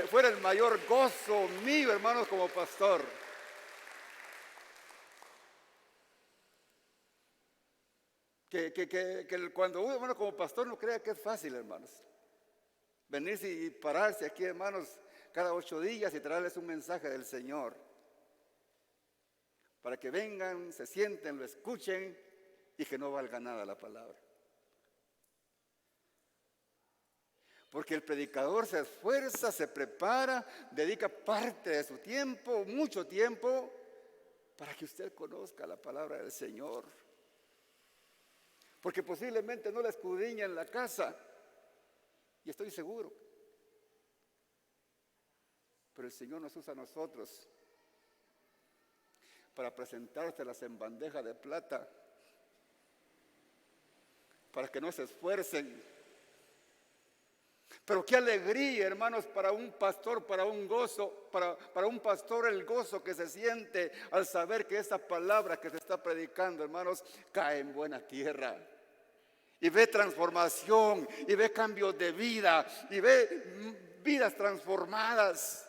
fuera el mayor gozo mío, hermanos, como pastor. Que cuando uno, hermano, como pastor, no crea que es fácil, hermanos. Venirse y pararse aquí, hermanos, cada 8 días y traerles un mensaje del Señor. Para que vengan, se sienten, lo escuchen y que no valga nada la palabra. Porque el predicador se esfuerza, se prepara, dedica parte de su tiempo, mucho tiempo, para que usted conozca la palabra del Señor. Porque posiblemente no la escudriña en la casa, y estoy seguro. Pero el Señor nos usa a nosotros para presentárselas en bandeja de plata, para que no se esfuercen. Pero qué alegría, hermanos, para un pastor, para un gozo, para un pastor el gozo que se siente al saber que esa palabra que se está predicando, hermanos, cae en buena tierra. Y ve transformación, y ve cambios de vida, y ve vidas transformadas.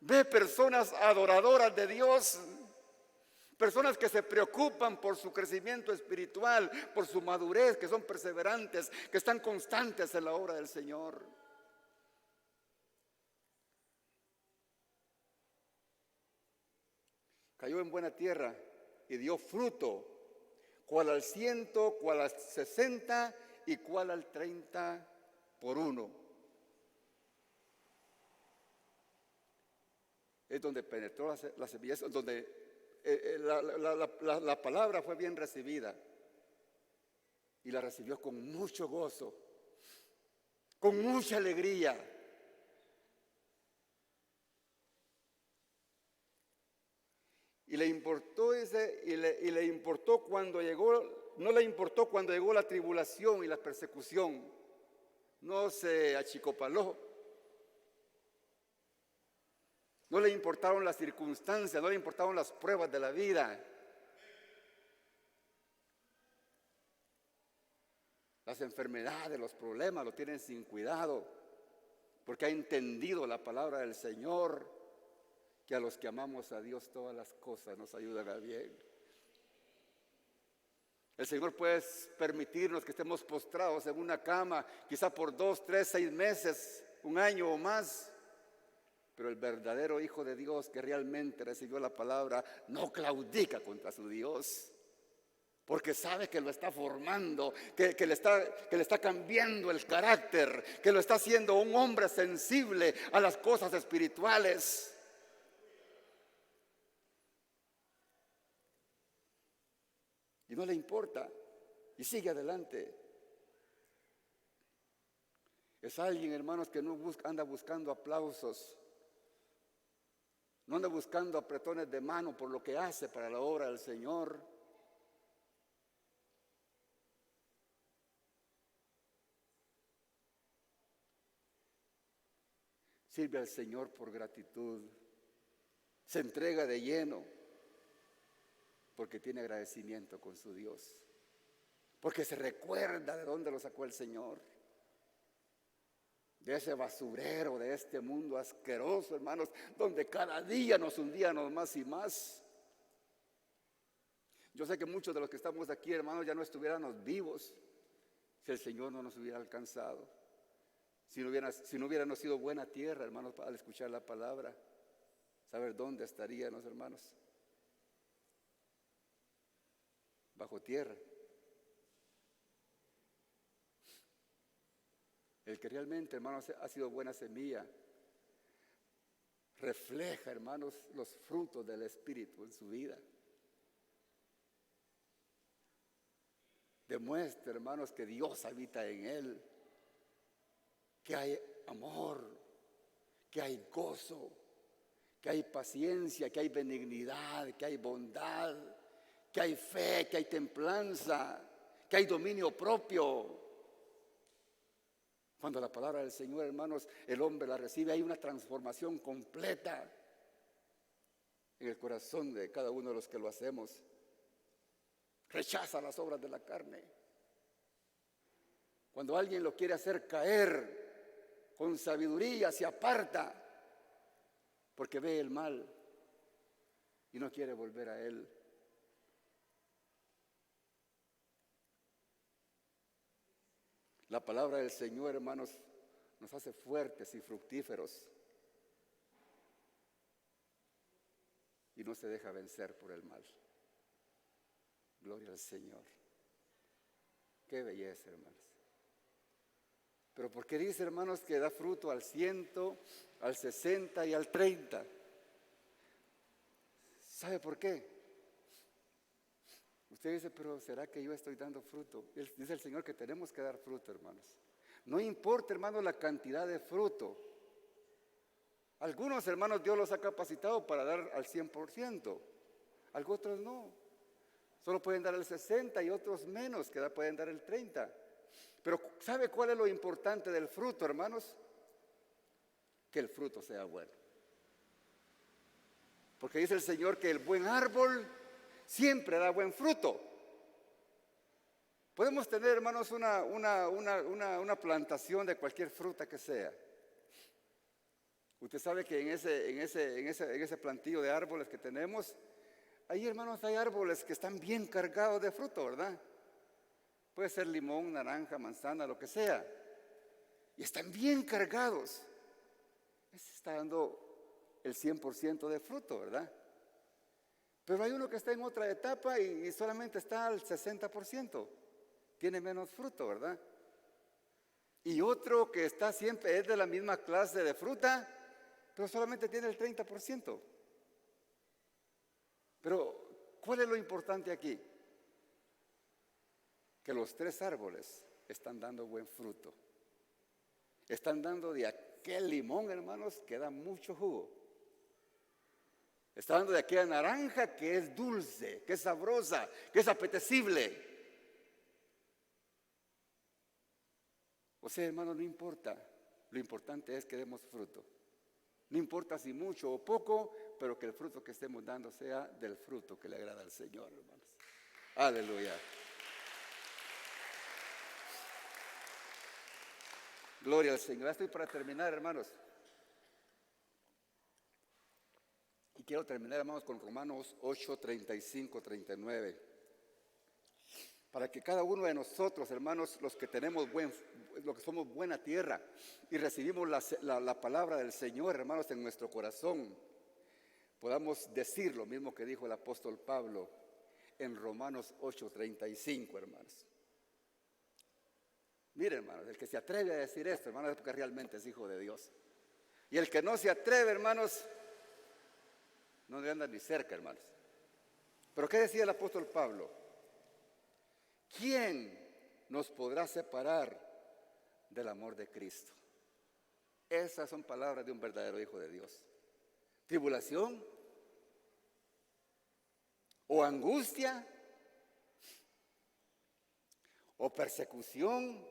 Ve personas adoradoras de Dios. Personas que se preocupan por su crecimiento espiritual, por su madurez, que son perseverantes, que están constantes en la obra del Señor. Cayó en buena tierra y dio fruto, cual al 100, cual al 60 y cual al 30 por uno. Es donde penetró la semilla, es donde la palabra fue bien recibida y la recibió con mucho gozo, con mucha alegría. Y le importó y le importó cuando llegó, no le importó cuando llegó la tribulación y la persecución. No se achicopaló. No le importaron las circunstancias, no le importaron las pruebas de la vida. Las enfermedades, los problemas lo tienen sin cuidado, porque ha entendido la palabra del Señor, que a los que amamos a Dios todas las cosas nos ayudan a bien. El Señor puede permitirnos que estemos postrados en una cama, quizá por 2, 3, 6 meses, un año o más. Pero el verdadero Hijo de Dios que realmente recibió la palabra no claudica contra su Dios, porque sabe que lo está formando, que le está cambiando el carácter, que lo está haciendo un hombre sensible a las cosas espirituales. Y no le importa y sigue adelante. Es alguien, hermanos, que no anda buscando aplausos. No anda buscando apretones de mano por lo que hace para la obra del Señor. Sirve al Señor por gratitud. Se entrega de lleno porque tiene agradecimiento con su Dios. Porque se recuerda de dónde lo sacó el Señor. De ese basurero, de este mundo asqueroso, hermanos, donde cada día nos hundíamos más y más. Yo sé que muchos de los que estamos aquí, hermanos, ya no estuviéramos vivos si el Señor no nos hubiera alcanzado. Si no hubiéramos sido buena tierra, hermanos, al escuchar la palabra, saber dónde estaríamos, hermanos. Bajo tierra. El que realmente, hermanos, ha sido buena semilla, refleja, hermanos, los frutos del Espíritu en su vida. Demuestra, hermanos, que Dios habita en él, que hay amor, que hay gozo, que hay paciencia, que hay benignidad, que hay bondad, que hay fe, que hay templanza, que hay dominio propio. Cuando la palabra del Señor, hermanos, el hombre la recibe, hay una transformación completa en el corazón de cada uno de los que lo hacemos. Rechaza las obras de la carne. Cuando alguien lo quiere hacer caer con sabiduría, se aparta porque ve el mal y no quiere volver a él. La palabra del Señor, hermanos, nos hace fuertes y fructíferos y no se deja vencer por el mal. Gloria al Señor. Qué belleza, hermanos. Pero ¿por qué dice, hermanos, que da fruto al 100, al 60 y al 30? ¿Sabe por qué? Usted dice, pero ¿será que yo estoy dando fruto? Dice el Señor que tenemos que dar fruto, hermanos. No importa, hermanos, la cantidad de fruto. Algunos, hermanos, Dios los ha capacitado para dar al 100%. Algunos otros no. solo pueden dar el 60 y otros menos que pueden dar el 30. Pero ¿sabe cuál es lo importante del fruto, hermanos? Que el fruto sea bueno. Porque dice el Señor que el buen árbol siempre da buen fruto. Podemos tener, hermanos, una plantación de cualquier fruta que sea. Usted sabe que en ese plantillo de árboles que tenemos, ahí, hermanos, hay árboles que están bien cargados de fruto, ¿verdad? Puede ser limón, naranja, manzana, lo que sea. Y están bien cargados. Ese está dando el 100% de fruto, ¿verdad? Pero hay uno que está en otra etapa y solamente está al 60%. Tiene menos fruto, ¿verdad? Y otro que está siempre, es de la misma clase de fruta, pero solamente tiene el 30%. Pero, ¿cuál es lo importante aquí? Que los 3 árboles están dando buen fruto. Están dando de aquel limón, hermanos, que da mucho jugo. Está dando de aquella naranja que es dulce, que es sabrosa, que es apetecible. O sea, hermanos, no importa. Lo importante es que demos fruto. No importa si mucho o poco, pero que el fruto que estemos dando sea del fruto que le agrada al Señor, hermanos. Aleluya. Gloria al Señor. Ya estoy para terminar, hermanos. Y quiero terminar, hermanos, con Romanos 8, 35, 39. Para que cada uno de nosotros, hermanos, los que tenemos los que somos buena tierra y recibimos la palabra del Señor, hermanos, en nuestro corazón, podamos decir lo mismo que dijo el apóstol Pablo en Romanos 8, 35, hermanos. Mire, hermanos, el que se atreve a decir esto, hermanos, es porque realmente es hijo de Dios. Y el que no se atreve, hermanos, no le anda ni cerca, hermanos. Pero ¿qué decía el apóstol Pablo? ¿Quién nos podrá separar del amor de Cristo? Esas son palabras de un verdadero hijo de Dios. ¿Tribulación? ¿O angustia? ¿O persecución?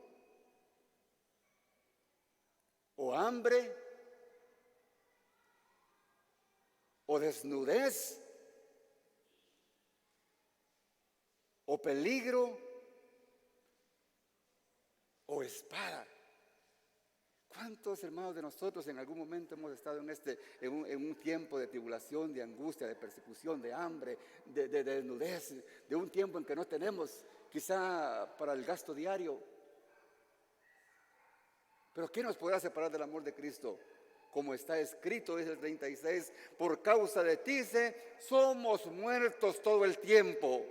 ¿O hambre? ¿O desnudez? ¿O peligro? ¿O espada? ¿Cuántos hermanos de nosotros en algún momento hemos estado en un tiempo de tribulación, de angustia, de persecución, de hambre, de desnudez, de un tiempo en que no tenemos quizá para el gasto diario? Pero ¿qué nos podrá separar del amor de Cristo? Como está escrito, dice el 36, por causa de ti, somos muertos todo el tiempo.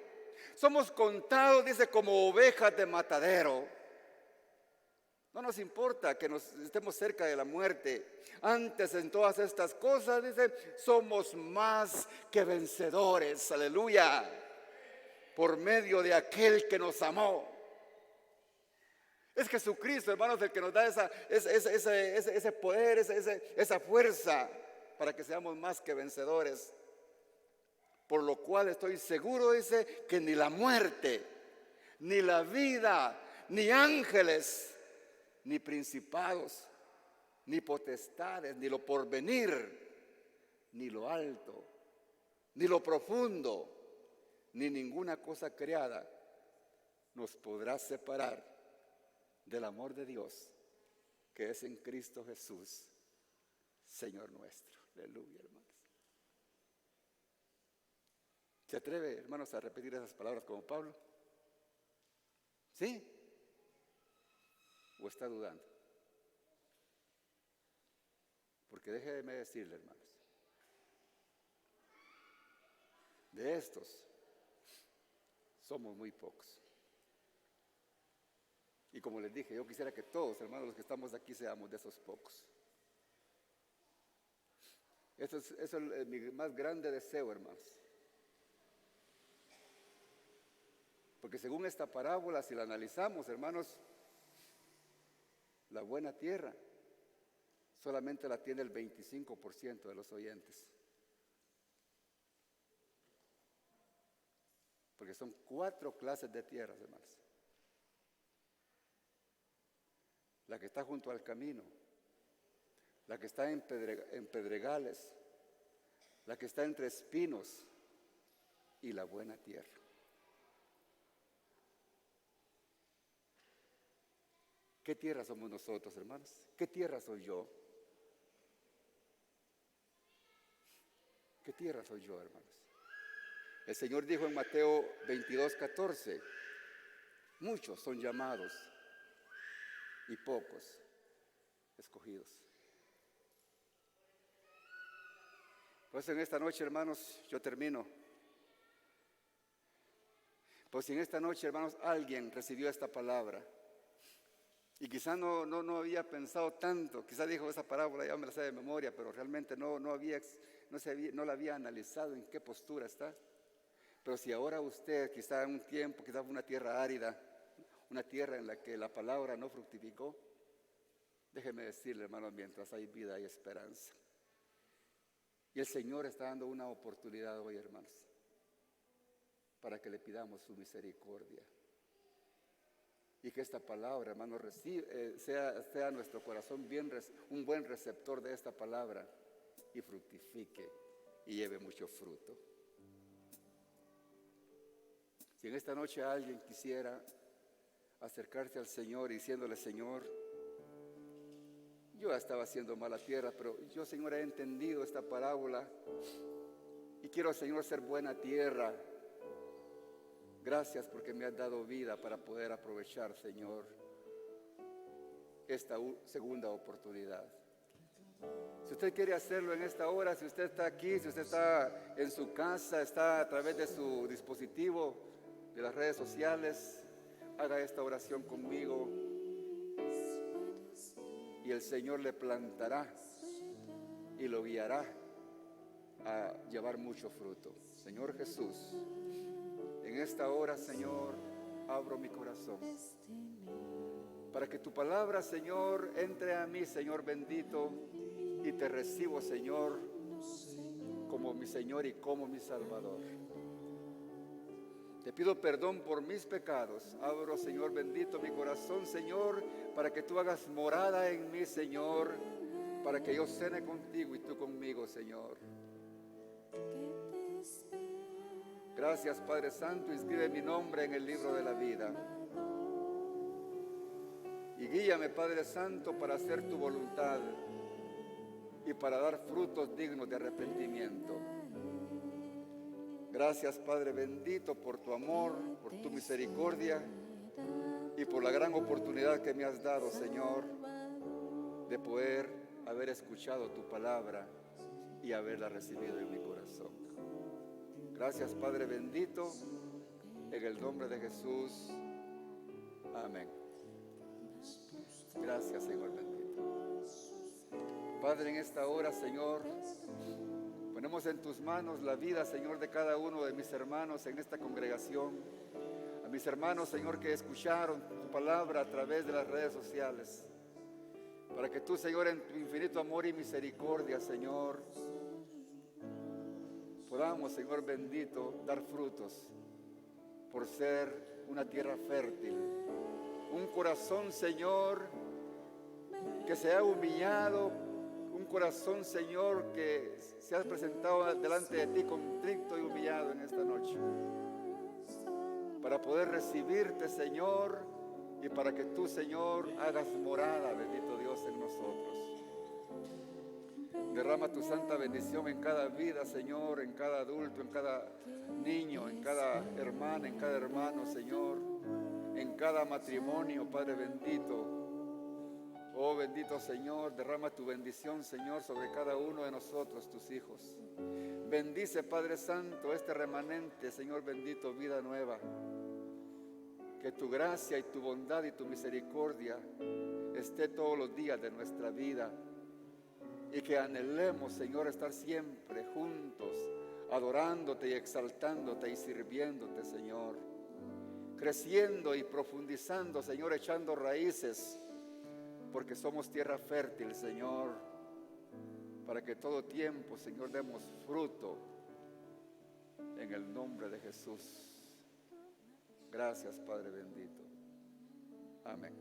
Somos contados, dice, como ovejas de matadero. No nos importa que nos estemos cerca de la muerte. Antes, en todas estas cosas, dice, somos más que vencedores. Aleluya. Por medio de aquel que nos amó. Es Jesucristo, hermanos, el que nos da ese poder, esa fuerza para que seamos más que vencedores. Por lo cual estoy seguro, dice, que ni la muerte, ni la vida, ni ángeles, ni principados, ni potestades, ni lo porvenir, ni lo alto, ni lo profundo, ni ninguna cosa creada nos podrá separar del amor de Dios que es en Cristo Jesús, Señor nuestro. Aleluya, hermanos. ¿Se atreve, hermanos, a repetir esas palabras como Pablo? ¿Sí? ¿O está dudando? Porque déjeme decirle, hermanos, de estos somos muy pocos. Y como les dije, yo quisiera que todos, hermanos, los que estamos aquí, seamos de esos pocos. Eso es mi más grande deseo, hermanos. Porque según esta parábola, si la analizamos, hermanos, la buena tierra solamente la tiene el 25% de los oyentes. Porque Porque son 4 clases de tierras, hermanos. La que está junto al camino, la que está en pedregales, la que está entre espinos y la buena tierra. ¿Qué tierra somos nosotros, hermanos? ¿Qué tierra soy yo? ¿Qué tierra soy yo, hermanos? El Señor dijo en Mateo 22:14, muchos son llamados y pocos escogidos. Pues en esta noche, hermanos, yo termino. Pues si en esta noche, hermanos, alguien recibió esta palabra y quizá no había pensado tanto, quizá dijo esa parábola, ya me la sé de memoria, pero realmente no la había analizado en qué postura está. Pero si ahora usted, quizá en un tiempo, quizá fue una tierra árida, una tierra en la que la palabra no fructificó, déjeme decirle, hermano, mientras hay vida hay esperanza. Y el Señor está dando una oportunidad hoy, hermanos, para que le pidamos su misericordia. Y que esta palabra, hermanos, sea nuestro corazón un buen receptor de esta palabra y fructifique y lleve mucho fruto. Si en esta noche alguien quisiera acercarse al Señor diciéndole, Señor, yo estaba haciendo mala tierra, pero yo, Señor, he entendido esta parábola y quiero, Señor, ser buena tierra. Gracias porque me has dado vida para poder aprovechar, Señor, esta segunda oportunidad. Si usted quiere hacerlo en esta hora, si usted está aquí, si usted está en su casa, está a través de su dispositivo, de las redes sociales, haga esta oración conmigo y el Señor le plantará y lo guiará a llevar mucho fruto. Señor Jesús, en esta hora, Señor, abro mi corazón para que tu palabra, Señor, entre a mí, Señor bendito, y te recibo, Señor, como mi Señor y como mi Salvador. Te pido perdón por mis pecados. Abro, Señor bendito, mi corazón, Señor, para que tú hagas morada en mí, Señor, para que yo cene contigo y tú conmigo, Señor. Gracias, Padre Santo, inscribe mi nombre en el libro de la vida. Y guíame, Padre Santo, para hacer tu voluntad y para dar frutos dignos de arrepentimiento. Gracias, Padre bendito, por tu amor, por tu misericordia y por la gran oportunidad que me has dado, Señor, de poder haber escuchado tu palabra y haberla recibido en mi corazón. Gracias, Padre bendito, en el nombre de Jesús. Amén. Gracias, Señor bendito. Padre, en esta hora, Señor, ponemos en tus manos la vida, Señor, de cada uno de mis hermanos en esta congregación. A mis hermanos, Señor, que escucharon tu palabra a través de las redes sociales. Para que tú, Señor, en tu infinito amor y misericordia, Señor, podamos, Señor bendito, dar frutos por ser una tierra fértil. Un corazón, Señor, que se ha humillado. Un corazón, Señor, que se ha presentado delante de ti contrito y humillado en esta noche. Para poder recibirte, Señor, y para que tú, Señor, hagas morada, bendito Dios, en nosotros. Derrama tu santa bendición en cada vida, Señor, en cada adulto, en cada niño, en cada hermana, en cada hermano, Señor, en cada matrimonio, Padre bendito. Oh bendito Señor, derrama tu bendición, Señor, sobre cada uno de nosotros, tus hijos. Bendice, Padre Santo, este remanente, Señor bendito, vida nueva. Que tu gracia y tu bondad y tu misericordia esté todos los días de nuestra vida. Y que anhelemos, Señor, estar siempre juntos, adorándote y exaltándote y sirviéndote, Señor. Creciendo y profundizando, Señor, echando raíces, porque somos tierra fértil, Señor, para que todo tiempo, Señor, demos fruto en el nombre de Jesús. Gracias, Padre bendito. Amén.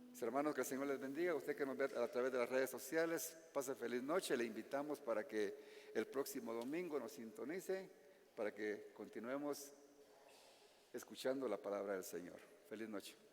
Mis hermanos, que el Señor les bendiga. Usted que nos ve a través de las redes sociales, pase feliz noche. Le invitamos para que el próximo domingo nos sintonice, para que continuemos escuchando la palabra del Señor. Feliz noche.